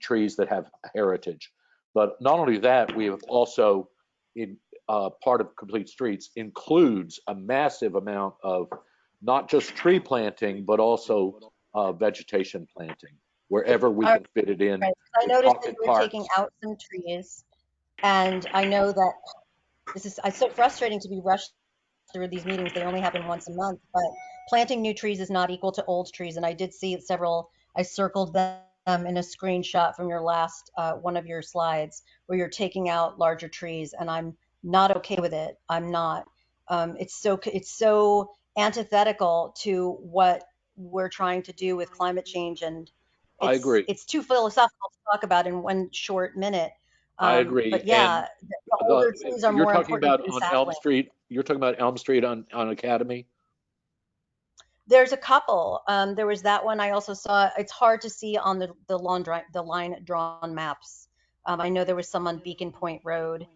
trees that have heritage. But not only that, we have also, in part of Complete Streets, includes a massive amount of not just tree planting, but also vegetation planting wherever we can fit it in. Right. I in noticed that pocket you were taking parks. out some trees, and I know that it's so frustrating to be rushed through these meetings. They only happen once a month, but planting new trees is not equal to old trees. And I did see several, I circled them in a screenshot from your last, one of your slides, where you're taking out larger trees, and I'm not okay with it. I'm not. It's so antithetical to what we're trying to do with climate change, and I agree. it's too philosophical to talk about in one short minute. I agree. But yeah, the older trees are You're more talking important about than on Elm saplings. Street. You're talking about Elm Street on Academy. There's a couple. There was that one. I also saw. It's hard to see on the line drawn maps. I know there was some on Beacon Point Road.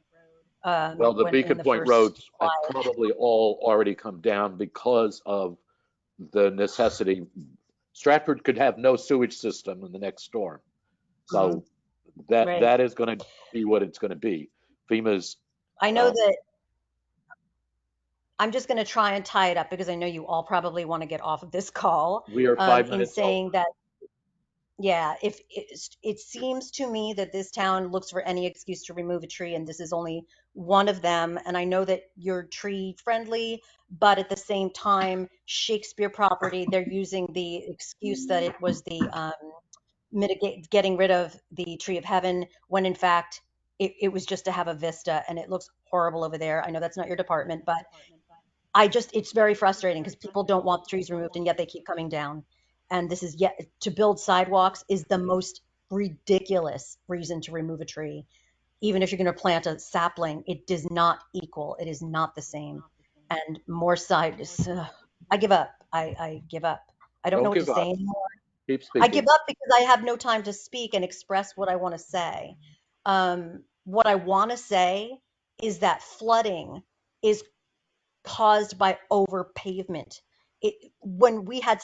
Well, the When in Beacon the Point first roads have slide. probably all already come down because of the necessity. Stratford could have no sewage system in the next storm. So that Right. that is going to be what it's going to be. FEMA's, I know that I'm just going to try and tie it up because I know you all probably want to get off of this call. we are 5 minutes In over. saying that, yeah, if it seems to me that this town looks for any excuse to remove a tree, and this is only one of them. And I know that you're tree friendly, but at the same time, Shakespeare property, they're using the excuse that it was the getting rid of the tree of heaven, when in fact it was just to have a vista, and it looks horrible over there. I know that's not your department, but it's very frustrating because people don't want trees removed, and yet they keep coming down. And this is yet to build sidewalks is the most ridiculous reason to remove a tree. Even if you're going to plant a sapling, it does not equal. It is not the same. And more I give up. I give up. I don't know Don't what to give say up. anymore. Keep I give speaking. up because I have no time to speak and express what I want to say. What I want to say is that flooding is caused by over pavement. When we had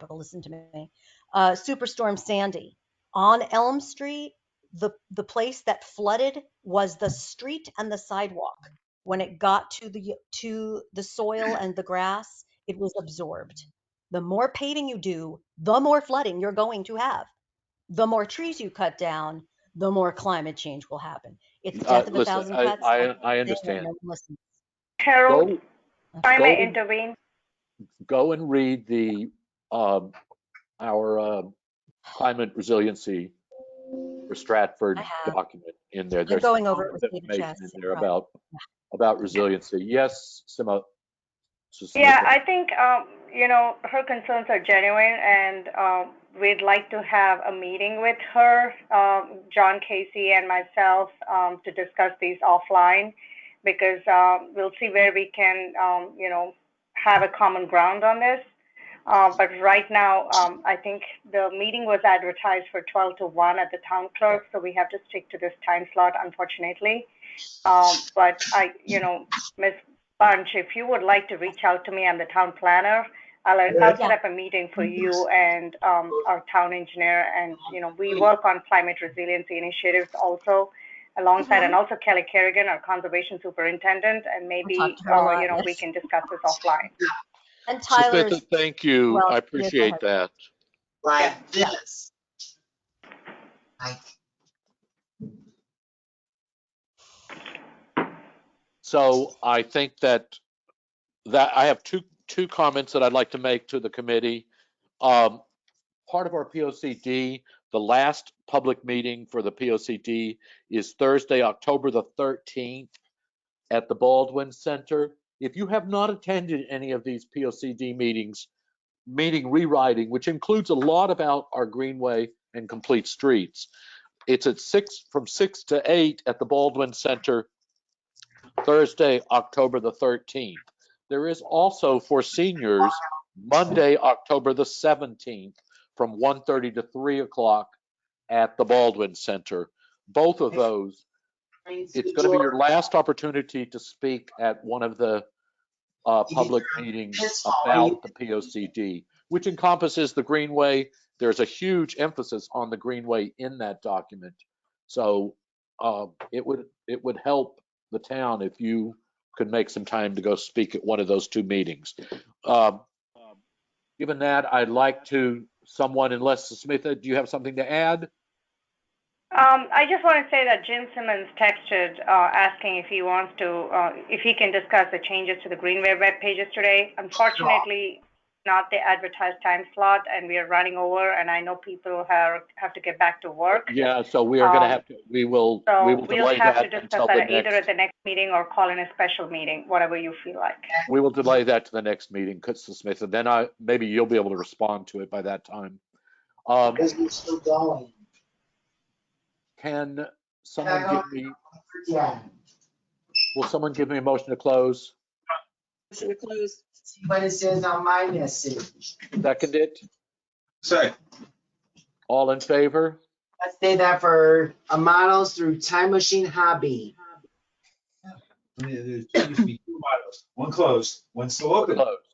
listen to me, Superstorm Sandy on Elm Street, the place that flooded was the street and the sidewalk. When it got to the soil and the grass, it was absorbed. The more paving you do, the more flooding you're going to have. The more trees you cut down, the more climate change will happen. It's death of a Listen, thousand cuts. I No understand. one listens. Harold, Go if I may go intervene. go and read the our climate resiliency for I Stratford have. document in there. I'm There's going over it tons with of David information Chess. in there about resiliency. Yes, Sima. Yeah, I think, her concerns are genuine, and we'd like to have a meeting with her, John Casey and myself, to discuss these offline, because we'll see where we can, have a common ground on this. But right now, I think the meeting was advertised for 12 to 1 at the town clerk, so we have to stick to this time slot, unfortunately. But Ms. Bunch, if you would like to reach out to me, I'm the town planner. I'll set up a meeting for you and our town engineer, and we work on climate resiliency initiatives also alongside, and also Kelly Kerrigan, our conservation superintendent, and maybe we can discuss this offline. And Tyler's, Samantha, thank you. well, I yeah, go appreciate ahead. that. Like this. Like So I think that I have two comments that I'd like to make to the committee. Part of our POCD, the last public meeting for the POCD is Thursday, October the 13th at the Baldwin Center. If you have not attended any of these POCD meetings, meeting rewriting, which includes a lot about our Greenway and complete streets, it's at from 6 to 8 at the Baldwin Center, Thursday, October the 13th. There is also for seniors, Monday, October the 17th, from 1:30 to 3 o'clock at the Baldwin Center. Both of those, it's going to be your last opportunity to speak at one of the public meetings about the POCD, which encompasses the Greenway. There's a huge emphasis on the Greenway in that document. So it would help the town if you could make some time to go speak at one of those two meetings. Given that, I'd like to unless Smith, do you have something to add? I just want to say that Jim Simmons texted asking if he wants to, if he can discuss the changes to the Greenway web pages today. Unfortunately, not the advertised time slot, and we are running over, and I know people have to get back to work. Yeah, so we are going to have to, we will delay have that to discuss until that the either next, at the next meeting or call in a special meeting, whatever you feel like. we will delay that to the next meeting, Mr. Smith, and then maybe you'll be able to respond to it by that time. Because we're still going. Can someone give me, Yeah. will someone give me a motion to close? Motion to close. See what it says on my message. Second it? Say. All in favor? I say that for Amanos through Time Machine Hobby. There used to be two models. One closed, one still open. Closed.